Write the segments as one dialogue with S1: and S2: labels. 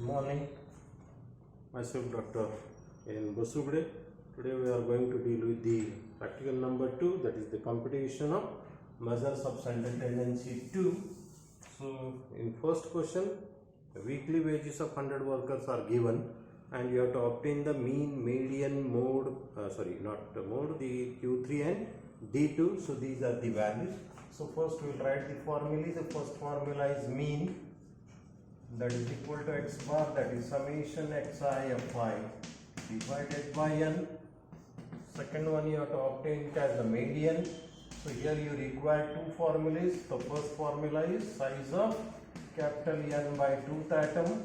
S1: Morning, myself Dr. N. Basugde. Today we are going to deal with the practical number 2, that is the computation of measures of central tendency 2. So in first question, the weekly wages of 100 workers are given and you have to obtain the mean, median, mode, not the mode, the Q3 and D2. So these are the values. So first we will write the formulae. The first formula is mean, that is equal to x bar, that is summation xi fi divided by n. Second one you have to obtain it as the median. So here you require two formulas. The first formula is size of capital N by 2th atom.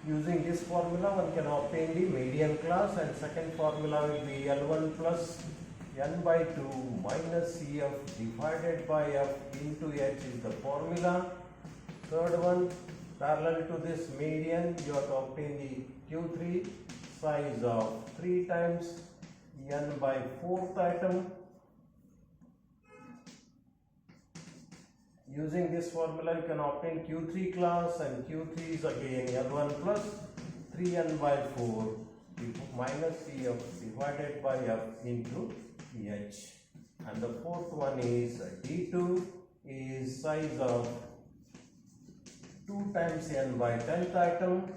S1: Using this formula one can obtain the median class, and second formula will be L1 plus N by 2 minus Cf divided by F into H is the formula. Third one, parallel to this median, you have to obtain the Q3 size of 3 times N by 4th atom. Using this formula, you can obtain Q3 class, and Q3 is again L1 plus 3N by 4 minus Cf divided by F into H. And the fourth one is D2 is size of 2 times N by 10th atom,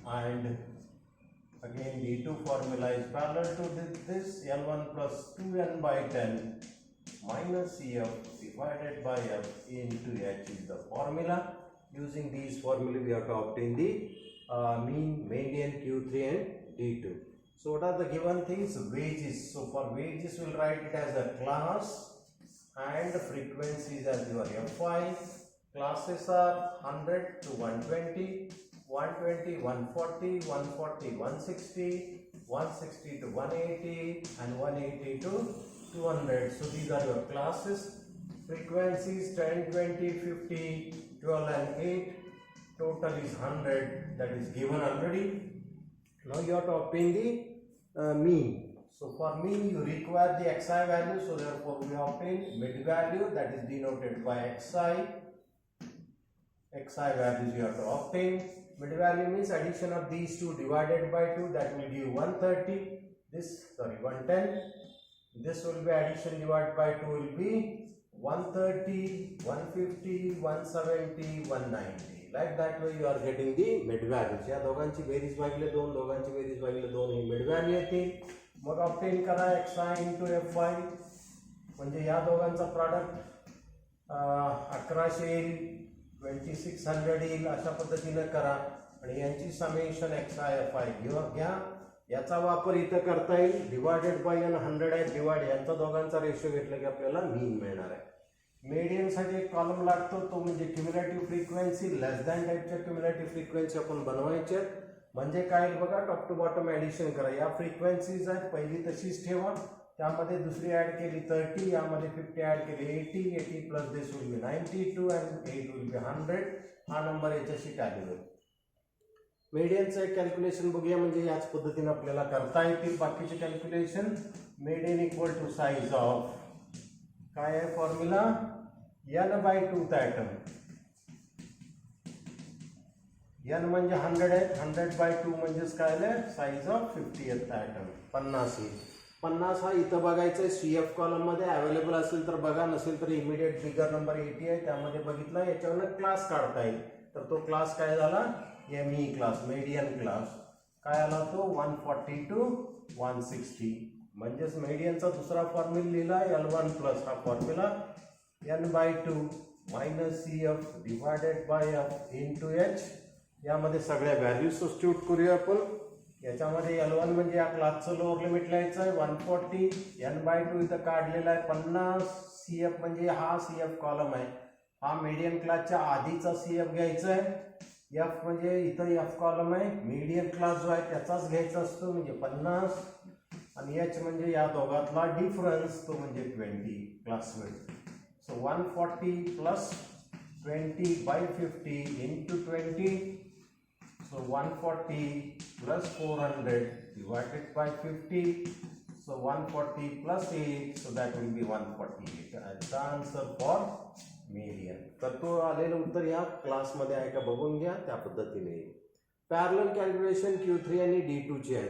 S1: and again D2 formula is parallel to this L1 plus 2N by 10 minus Cf divided by F into H is the formula. Using these formula we have to obtain the mean, median, Q3 and D2. So what are the given things? Wages. So for wages we will write it as a class and frequencies as your Fi. Classes are 100 to 120, 120, 140, 140, 160, 160 to 180 and 180 to 200. So these are your classes. Frequencies 10, 20, 50, 12 and 8. Total is 100, that is given already. Now you have to obtain the mean. So for mean you require the xi value, so therefore we obtain mid value, that is denoted by xi. Xi values you have to obtain. Mid value means addition of these two divided by 2, that will give 130. 110. This will be addition divided by 2 will be 130, 150, 170, 190. Like that way you are getting the mid values. या दोघांची बेरीज भागिले 2, दोघांची बेरीज भागिले 2 ही mid value येतील. मग obtain करा xi into fy, म्हणजे या दोघांचा प्रॉडक्ट 1100 येईल, 2600 येईल, अशा पद्धतीने करा. आणि यांची समेशन xi fy घ्या. याचा वापर इथं करता येईल. डिवायडेड बाय n 100 आहे, डिवाइड यांचा दोघांचा रेशो घेतला की आपल्याला मीन मिळणार आहे. मीडियन साठी एक कॉलम लागतो, तो म्हणजे क्युम्युलेटिव्ह फ्रिक्वेन्सी. लेस दॅन टाइपच्या क्युम्युलेटिव्ह फ्रिक्वेन्सी आपण बनवायचे. म्हणजे काय बघा, टॉप टू बॉटम ऍडिशन करा. या फ्रिक्वेन्सीज आहेत, पहिली तशीच ठेवा, त्यामध्ये दुसरी ऍड केली 30, यामध्ये 50 ऍड केली 80, 80 plus this will be 92 and 8 will be 100. हा नंबर याच्याशी टॅली होईल. मीडियनचं एक कॅल्क्युलेशन बघूया, म्हणजे याच पद्धतीने आपल्याला करता येतील बाकीचे calculation. Median equal to size of, काय आहे formula, n by 2th item. n म्हणजे 100 आहे, 100 बाय 2 म्हणजेच काय आहे, साइज ऑफ 50th ॲटम, 50 येईल. 50 हा इथं बघायचा आहे. CF कॉलम मध्ये अवेलेबल असेल तर बघा, नसेल तर इमिडिएट फिगर नंबर 80 आहे त्यामध्ये बघितला. याच्यावरनं क्लास काढता येईल. तर तो क्लास काय झाला, ME क्लास, मीडियन क्लास. काय आला तो 140 टू 160. म्हणजेच मीडियनचा दुसरा फॉर्म्युला लिहिला L1 प्लस हा formula N by 2 minus CF divided by F into H. यामध्ये सगळ्या व्हॅल्यूज सबस्टिट्यूट करूया आपण. याच्यामध्ये L1 म्हणजे या क्लासचं लोअर लिमिट लिहायचं आहे 140, N बाय 2 इथं काढलेला आहे 50, CF म्हणजे हा CF कॉलम आहे, हा मीडियन क्लासच्या आधीचा CF घ्यायचा आहे. F म्हणजे इथं F कॉलम आहे, मीडियन क्लास जो आहे त्याचाच घ्यायचा असतो म्हणजे 50, आणि H म्हणजे या दोघातला डिफरन्स, तो म्हणजे 20 क्लास वेळ. So 140 plus 20 by 50 into 20. So 140 plus 400 divided by 50. So 140 plus 8, so that will be 148. And the answer for million. तर तो आलेलं उत्तर ह्या क्लासमध्ये आहे का बघून घ्या, त्या पद्धतीने. पॅरलल कॅल्क्युलेशन Q3 आणि D2 ची आहे.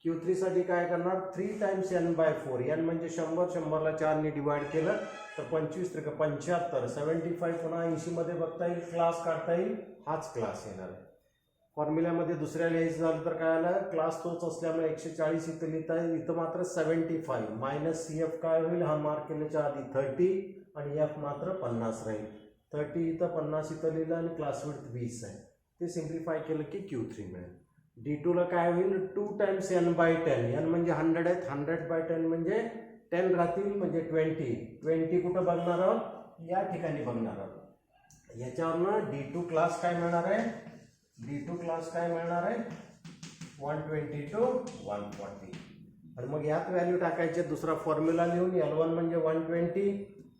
S1: Q3 साठी काय करणार, 3 टाइम्स n/4. n म्हणजे 100, 100ला 4 ने डिवाइड केलं तर 25 त्रिक 75, 75 पुन्हा 80 मध्ये बघता येईल, क्लास काढता येईल, हाच क्लास येणार आहे. फॉर्म्युल्यामध्ये दुसऱ्या लिहायचं झालं तर काय आलं, क्लास तोच असल्यामुळे 140 इथं लिहिता येईल, इथं मात्र 75 मायनस CF काय होईल, हा मार्क केल्याच्या आधी 30 आणि F मात्र 50 राहील. 30 इथं 50 इथं लिहिलं आणि क्लास विड्थ 20 आहे. ते सिम्प्लिफाय केलं की Q3 मिळेल. D2 ला काय होईल, 2 टाइम्स n/10. n म्हणजे 100 आहेत, 100/10 म्हणजे 10 राहतील म्हणजे 20 कुठं बघणार आहोत, या ठिकाणी बघणार आहोत. याच्यावरनं D2 क्लास काय मिळणार आहे, D2 क्लास काय मिळणार आहे, 120 to 140. आणि मग यात व्हॅल्यू टाकायचे, दुसरा फॉर्म्युला लिहून, L1 म्हणजे 120,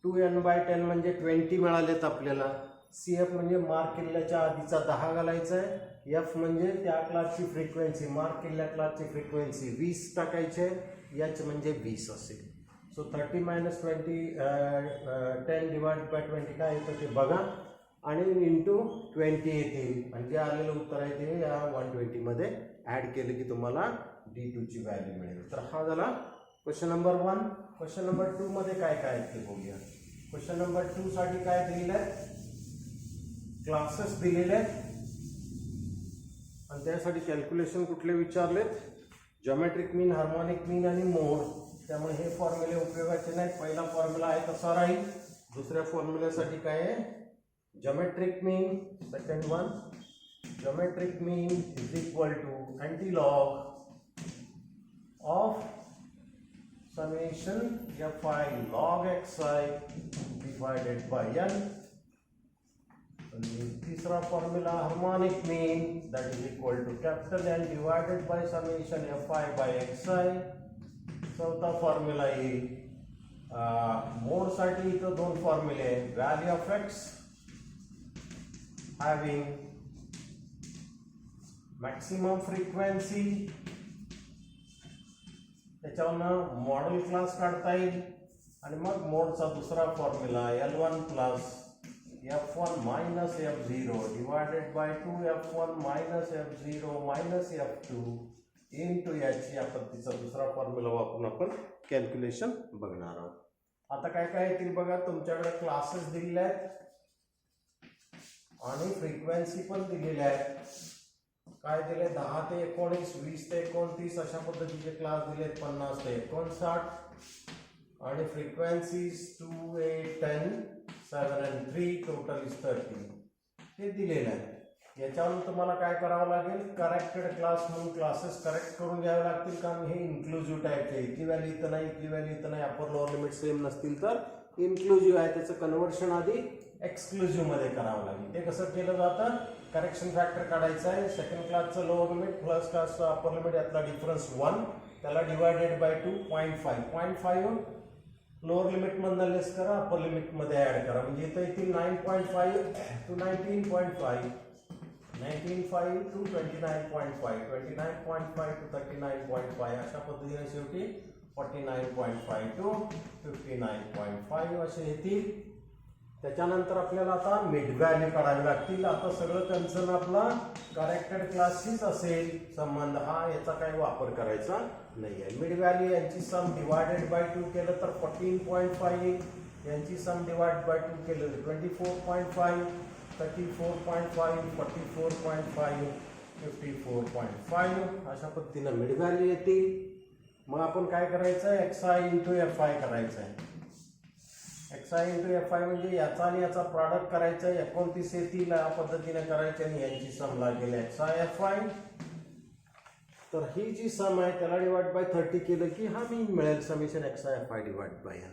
S1: 2n/10 म्हणजे 20 मिळालेत आपल्याला. CF म्हणजे मार्क केल्याच्या आधीचा 10 घालायचा आहे. F म्हणजे त्या क्लासची फ्रिक्वेन्सी, मार्क केलेल्या क्लासची फ्रिक्वेन्सी 20 टाकायचे. H म्हणजे 20 असेल. सो 30 - 20 10 डिवाइड बाय 20 काय येतं ते बघा आणि इंटू 20 येतील आणि जे आलेलं उत्तर आहे ते या 120 मध्ये ऍड केलं की तुम्हाला D2 ची व्हॅल्यू मिळेल. तर हा झाला क्वेश्चन नंबर 1. क्वेश्चन नंबर 2 मध्ये काय काय आहे ते बघूया. क्वेश्चन नंबर 2 साठी काय दिलेलं आहे, क्लासेस दिलेले आहेत आणि त्यासाठी कॅल्क्युलेशन कुठले विचारलेत, जॉमेट्रिक मीन, हार्मोनिक मीन आणि मोड. त्यामुळे हे फॉर्म्युले उपयोगाचे नाहीत. पहिला फॉर्म्युला आहे तसा राहील. दुसऱ्या फॉर्म्युल्यासाठी काय आहे, geometric mean. Second one, geometric mean is equal to antilog of summation Fi log xi divided by n. तीसरा फॉर्म्युला harmonic mean that is equal to capital N divided by summation Fi by xi. चौथा formula येईल मोड साठी. इथं दोन फॉर्म्युले आहेत, value of x having maximum frequency, त्याच्यावरनं model class काढता येईल. आणि मग मोडचा दुसरा formula L1 plus F1 minus F0 divided by 2 F1 minus F0 minus F2 into याची या पद्धतीचा दुसरा फॉर्म्युला वापरून आपण कॅल्क्युलेशन बघणार आहोत. आता काय काय येतील बघा, तुमच्याकडे क्लासेस दिलेले आहेत आणि फ्रिक्वेन्सी पण दिलेल्या आहेत. काय दिले, 10 ते 19, 20 ते 29 अशा पद्धतीचे क्लास दिलेत, 50 ते 59 आणि फ्रिक्वेन्सीज 2, 8, 10, 7 and 3 टोटल इज 30 हे दिलेलं आहे. याच्यावरून तुम्हाला काय करावं लागेल, करेक्टेड क्लास म्हणून क्लासेस करेक्ट करून घ्यावे लागतील, कारण हे इन्क्लुझिव्ह टाईपचे, इथली व्हॅल्यू इथं नाही, इथली व्हॅल्यू इथं नाही, अपर लोअर लिमिट सेम नसतील तर इन्क्लुझिव्ह आहे, त्याचं कन्व्हर्शन आधी एक्सक्लुझिव्ह मध्ये करावं लागेल. ते कसं केलं जातं, करेक्शन फॅक्टर काढायचं आहे, सेकंड क्लासचं लोअर लिमिट प्लस क्लासचं अपर लिमिट यातला डिफरन्स 1, त्याला डिवायडेड बाय 2 0.5 लोअर लिमिट मधनं लेस करा, अपर लिमिट मध्ये ऍड करा, म्हणजे इथं येतील 9.5 to 19.5, 19.5 to 29.5, 29.5 to 39.5 अशा पद्धतीने शेवटी 49.5 to 59.5 असे येतील. त्याच्यानंतर आपल्याला आता मिड व्हॅल्यू काढावी लागतील. आता सगळं कन्सर्न आपला करेक्टेड क्लासशीच असेल, संबंध हा याचा काही वापर करायचा नाही आहे. मिड व्हॅल्यू यांची सम डिवायडेड बाय 2 केलं तर 14.5, यांची सम डिवाइड बाय 2 केलं तर 24.5, 34.5, 44.5, 54.5 अशा पद्धतीनं मिड व्हॅल्यू येतील. मग आपण काय करायचं, xi इंटू Fi करायचं आहे. xi इंटू Fi म्हणजे याचा आणि याचा प्रॉडक्ट करायचं आहे, 29 येतील या पद्धतीने करायचे आणि यांची सम लागेल xi Fi. तर ही जी सम आहे त्याला डिवाइड बाय 30 केलं की हा मीन मिळेल, summation xi Fi divide by n.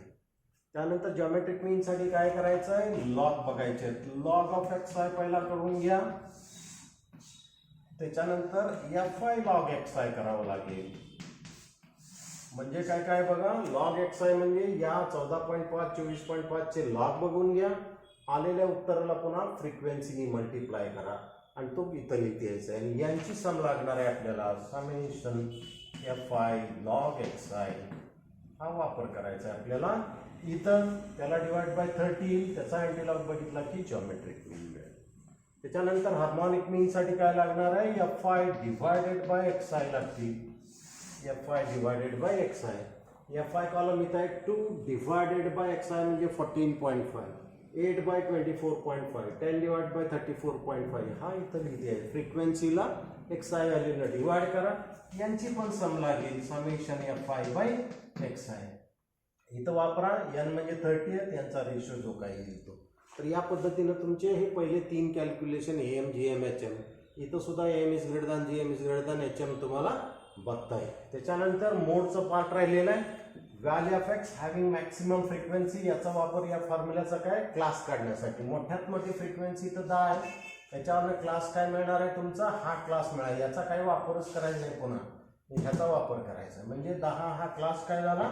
S1: त्यानंतर जॉमेट्रिक मीन साठी काय करायचं आहे, लॉग बघायचे, लॉग ऑफ xi पहिला करून घ्या, त्याच्यानंतर Fi लॉग xi करावं लागेल. म्हणजे काय काय बघा, लॉग xi म्हणजे या 14.5, 24.5 चे लॉग बघून घ्या, आलेल्या उत्तराला पुन्हा फ्रिक्वेन्सीनी मल्टिप्लाय करा आणि तो इथं लिहिता यायचा आहे. आणि यांची सम लागणार आहे आपल्याला, समेशन Fi लॉग xi हा वापर करायचा आहे आपल्याला इथं त्याला डिवाइड बाय 30 त्याचा अँटीलॉग बघितला की जॉमेट्रिक मीन मिळेल. त्याच्यानंतर हार्मोनिक मीनसाठी काय लागणार आहे, Fi डिवायडेड बाय एक्सआय लागतील. Fi divided by x i. Fi column इथं आहे 2 डिवायडेड बाय एक्सआय म्हणजे 14.5, 8 बाय 24.5, 10 डिवाइड बाय 34.5 हा इथं लिहिली आहे. फ्रिक्वेन्सीला एक्सआय व्हॅल्यूला डिवाइड करा, यांची पण सम लागेल समेशन Fi बाय एक्सआय. इथं वापरा n म्हणजे 30 आहे, यांचा रेशो जो काही येईल तो. तर या पद्धतीनं तुमचे हे पहिले 3 कॅल्क्युलेशन AM, GM, HM. इथं सुद्धा AM is greater than GM is greater than HM तुम्हाला बघता येईल. त्याच्यानंतर मोडचं पार्ट राहिलेलं आहे. Value of x having maximum frequency, याचा वापर या फॉर्म्युलाचा काय क्लास काढण्यासाठी. मोठ्यात मोठी फ्रिक्वेन्सी इथं 10 आहे, त्याच्यावर क्लास काय मिळणार आहे तुमचा, हा क्लास मिळाला. याचा काही वापरच करायचा नाही, पुन्हा ह्याचा वापर करायचा. म्हणजे 10 हा क्लास काय झाला.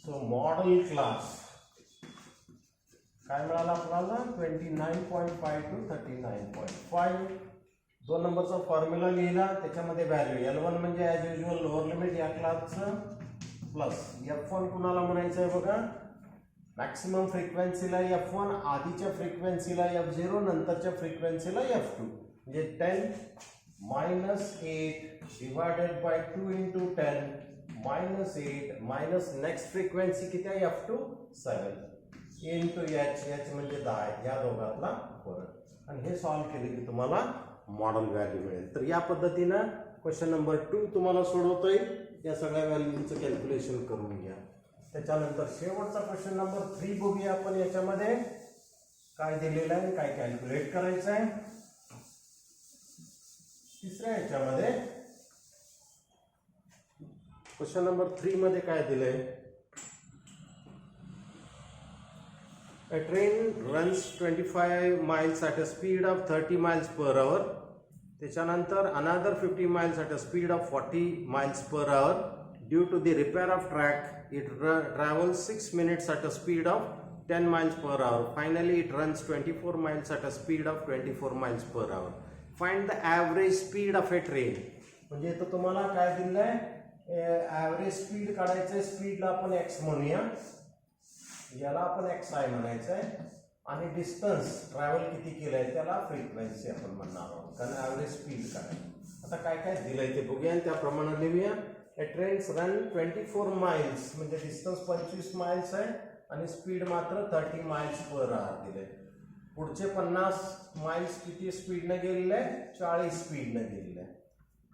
S1: सो मॉडेल क्लास काय मिळाला आपल्याला 29.5 to 39.5. 2 नंबरचा फॉर्म्युला लिहिला, त्याच्यामध्ये व्हॅल्यू L1 म्हणजे ॲज युजल लोअर लिमिट या क्लासचं प्लस F1 कुणाला म्हणायचं आहे बघा, मॅक्सिमम फ्रिक्वेन्सीला F1, आधीच्या फ्रिक्वेन्सीला F0, नंतरच्या फ्रिक्वेन्सीला F2. म्हणजे 10 minus 8 divided by 2 into 10 minus 8 minus next frequency किती आहे F2 7 इंटू H म्हणजे 10 या दोघातला फरक. आणि हे सॉल्व्ह केले की तुम्हाला मॉडेल व्हॅल्यू मिळेल. तर या पद्धतीनं क्वेश्चन नंबर 2 तुम्हाला सोडवता येईल. या सगळ्या व्हॅल्यूचं कॅल्क्युलेशन करून घ्या. त्याच्यानंतर शेवटचा क्वेश्चन नंबर 3 बघूया आपण. याच्यामध्ये काय दिलेलं आहे, काय कॅल्क्युलेट करायचं आहे. तिसऱ्या याच्यामध्ये क्वेश्चन नंबर 3 मध्ये काय दिलंय, a train runs 25 miles at a speed of 30 miles per hour. त्याच्यानंतर another 50 miles at a speed of 40 miles per hour. Due to the repair of track, it travels 6 minutes at a speed of 10 miles per hour. Finally, it runs 24 miles at a speed of 24 miles per hour. Find the average speed of a train. म्हणजे इथं तुम्हाला काय दिलंय, average speed काढायचंय. स्पीडला आपण x म्हणूया, याला आपण XI म्हणायचं आहे, आणि डिस्टन्स ट्रॅव्हल किती केलंय त्याला फ्रिक्वेन्सी आपण म्हणणार आहोत, कारण ॲव्हरेज स्पीड काढायचं. आता काय काय दिलंय ते बघूया आणि त्याप्रमाणे लिहूया. ए ट्रेन्स रन 24 माइल्स म्हणजे डिस्टन्स 25 माइल्स आहे आणि स्पीड मात्र 30 माइल्स पर आवर दिले. पुढचे 50 माइल्स किती स्पीडने गेलेले आहे, 40 स्पीडने गेलेले आहे.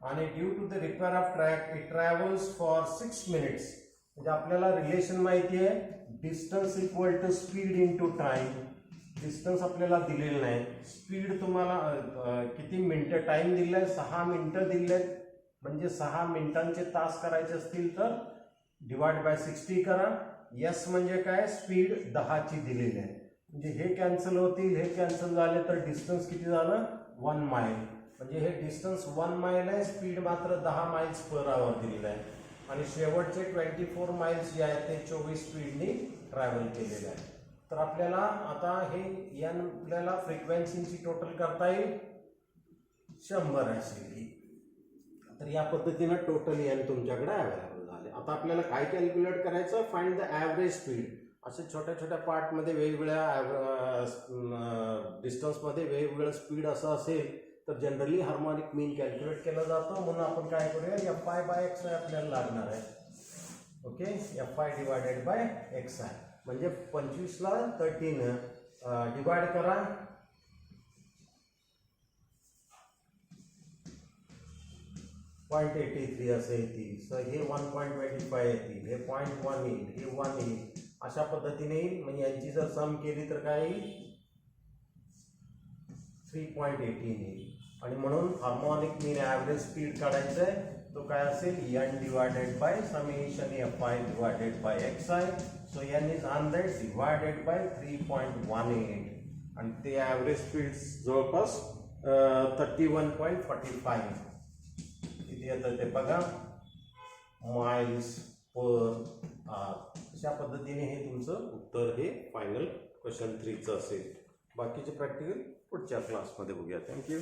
S1: आणि due to the repair of track it travels for 6 minutes. म्हणजे आपल्याला रिलेशन माहिती आहे, distance equal to speed into time. Distance आपल्याला दिलेलं नाही, स्पीड तुम्हाला किती मिनिटं टाइम दिलाय, 6 मिनिटं दिले. म्हणजे 6 मिनिटांचे तास करायचे असतील तर डिवाइड बाय 60 करा. एस म्हणजे काय, स्पीड 10ची दिलेली आहे. म्हणजे हे कॅन्सल होतील, हे कॅन्सल झाले तर डिस्टन्स किती झालं, 1 माइल. म्हणजे हे डिस्टन्स 1 माइल आहे, स्पीड मात्र 10 माइल्स पर आवर दिलेलं आहे. आणि शेवटचे 24 माइल्स जे आहेत ते 24 स्पीडनी ट्रॅव्हल केलेले आहे. तर आपल्याला आता हे एन आपल्याला फ्रिक्वेन्सीची टोटल करता येईल 100 असेल. तर या पद्धतीनं टोटल एन तुमच्याकडे अवेलेबल झाले. आता आपल्याला काय कॅल्क्युलेट करायचं, फाइंड द ॲव्हरेज स्पीड. असे छोट्या छोट्या पार्टमध्ये वेगवेगळ्या डिस्टन्समध्ये वेगवेगळं स्पीड असं असेल तर जनरली हार्मोनिक मीन कॅल्क्युलेट केला जातो. म्हणून आपण काय करूया, Fi बाय एक्स आपल्याला लागणार आहे. Okay, Fi divided bye x आहे. म्हणजे 25ला 13 डिवाइड करा, .83 असं येतील. सो हे 1.25 येतील, हे 0.1 येईल, हे 1 येईल. अशा पद्धतीने येईल. म्हणजे यांची जर सम केली तर काय येईल, 3.18 येईल. आणि म्हणून हार्मोनिक मीन ॲव्हरेज स्पीड काढायचं आहे, तो काय असेल, n divided by summation Fi divided bye xi. So n is 100 divided by 3.18 आणि ते ॲव्हरेज स्पीड जवळपास 31.45 किती येतं ते बघा, माइल्स पर आवर. अशा पद्धतीने हे तुमचं उत्तर हे फायनल क्वेश्चन 3चं असेल. बाकीचे प्रॅक्टिकल पुढच्या क्लासमध्ये बघूया. थँक्यू.